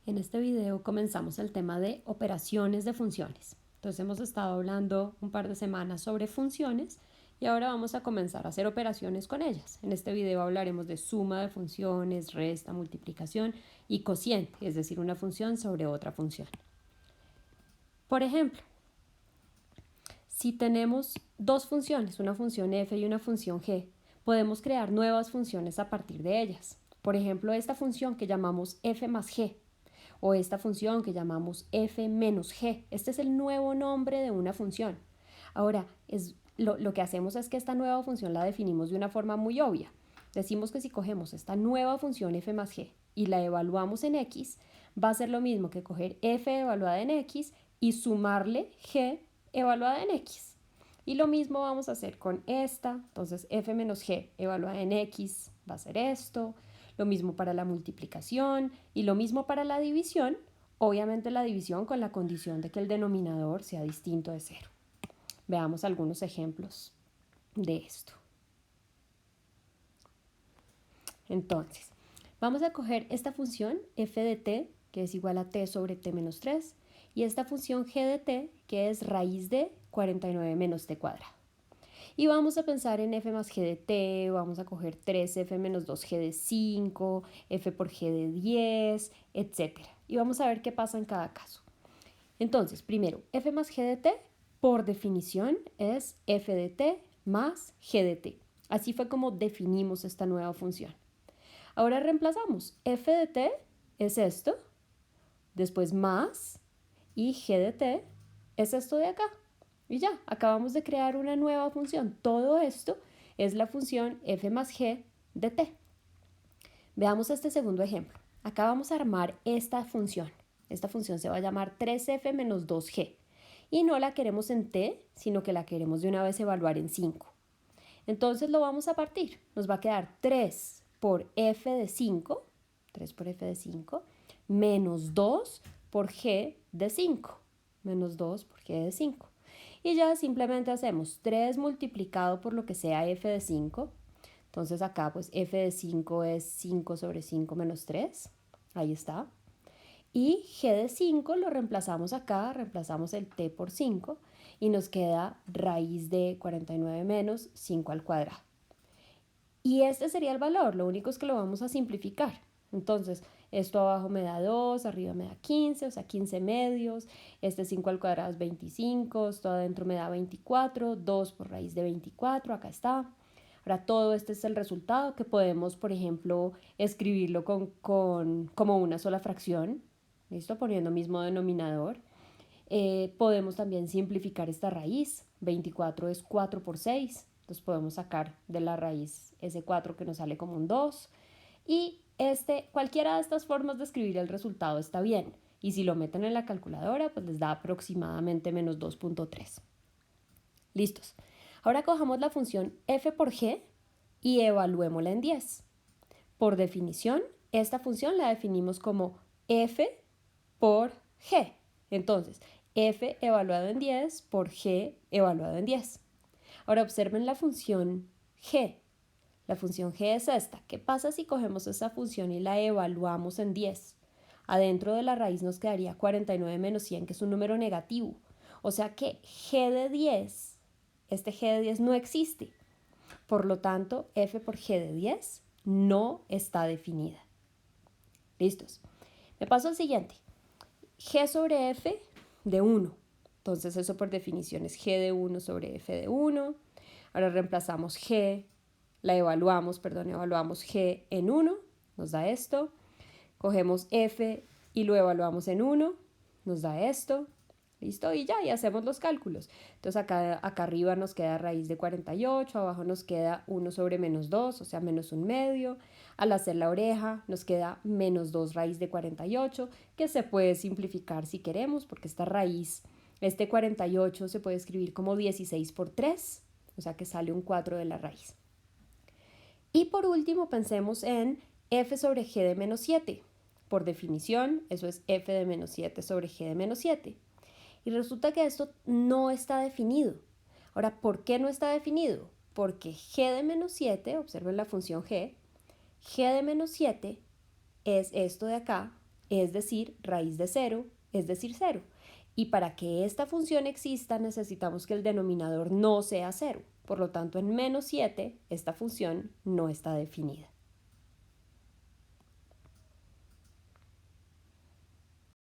En este video comenzamos el tema de operaciones de funciones. Entonces hemos estado hablando un par de semanas sobre funciones y ahora vamos a comenzar a hacer operaciones con ellas. En este video hablaremos de suma de funciones, resta, multiplicación y cociente, es decir, una función sobre otra función. Por ejemplo, si tenemos dos funciones, una función f y una función g, podemos crear nuevas funciones a partir de ellas. Por ejemplo, esta función que llamamos f más g o esta función que llamamos f menos g. Este es el nuevo nombre de una función. Ahora, lo que hacemos es que esta nueva función la definimos de una forma muy obvia. Decimos que si cogemos esta nueva función f más g y la evaluamos en x, va a ser lo mismo que coger f evaluada en x y sumarle g evaluada en x. Y lo mismo vamos a hacer con esta. Entonces f menos g evaluada en x va a ser esto. Lo mismo para la multiplicación y lo mismo para la división. Obviamente la división con la condición de que el denominador sea distinto de 0. Veamos algunos ejemplos de esto. Entonces, vamos a coger esta función f de t, que es igual a t sobre t menos 3, y esta función g de t, que es raíz de 49 menos t cuadrado. Y vamos a pensar en f más g de t, vamos a coger 3f menos 2g de 5, f por g de 10, etc. Y vamos a ver qué pasa en cada caso. Entonces, primero, f más g de t, por definición, es f de t más g de t. Así fue como definimos esta nueva función. Ahora reemplazamos. F de t es esto, después más, y g de t es esto de acá. Y ya, acabamos de crear una nueva función. Todo esto es la función f más g de t. Veamos este segundo ejemplo. Acá vamos a armar esta función. Esta función se va a llamar 3f menos 2g. Y no la queremos en t, sino que la queremos de una vez evaluar en 5. Entonces lo vamos a partir. Nos va a quedar 3 por f de 5, 3 por f de 5, menos 2 por g de 5, menos 2 por g de 5. Y ya simplemente hacemos 3 multiplicado por lo que sea f de 5. Entonces acá pues f de 5 es 5 sobre 5 menos 3. Ahí está. Y g de 5 lo reemplazamos acá, reemplazamos el t por 5 y nos queda raíz de 49 menos 5 al cuadrado. Y este sería el valor, lo único es que lo vamos a simplificar. Entonces, esto abajo me da 2, arriba me da 15, o sea, 15 medios. Este 5 al cuadrado es 25, esto adentro me da 24, 2 por raíz de 24, acá está. Ahora, todo este es el resultado que podemos, por ejemplo, escribirlo como una sola fracción. ¿Listo? Poniendo mismo denominador. Podemos también simplificar esta raíz. 24 es 4 por 6. Entonces podemos sacar de la raíz ese 4 que nos sale como un 2. Y cualquiera de estas formas de escribir el resultado está bien. Y si lo meten en la calculadora, pues les da aproximadamente menos 2.3. Listos. Ahora cojamos la función f por g y evaluémosla en 10. Por definición, esta función la definimos como f por g. Entonces, f evaluado en 10 por g evaluado en 10. Ahora observen la función g. La función g es esta. ¿Qué pasa si cogemos esa función y la evaluamos en 10? Adentro de la raíz nos quedaría 49 menos 100, que es un número negativo. O sea que g de 10, este g de 10 no existe. Por lo tanto, f por g de 10 no está definida. ¿Listos? Me paso al siguiente. G sobre f de 1. Entonces eso por definición es g de 1 sobre f de 1. Ahora reemplazamos g, evaluamos g en 1, nos da esto. Cogemos f y lo evaluamos en 1, nos da esto. ¿Listo? Y ya, y hacemos los cálculos. Entonces acá arriba nos queda raíz de 48, abajo nos queda 1 sobre menos 2, o sea, menos 1 medio. Al hacer la oreja nos queda menos 2 raíz de 48, que se puede simplificar si queremos, porque esta raíz, este 48 se puede escribir como 16 por 3, o sea que sale un 4 de la raíz. Y por último pensemos en f sobre g de menos 7. Por definición, eso es f de menos 7 sobre g de menos 7. Y resulta que esto no está definido. Ahora, ¿por qué no está definido? Porque g de menos 7, observen la función g de menos 7 es esto de acá, es decir, raíz de 0, es decir, 0. Y para que esta función exista necesitamos que el denominador no sea 0. Por lo tanto, en menos 7 esta función no está definida.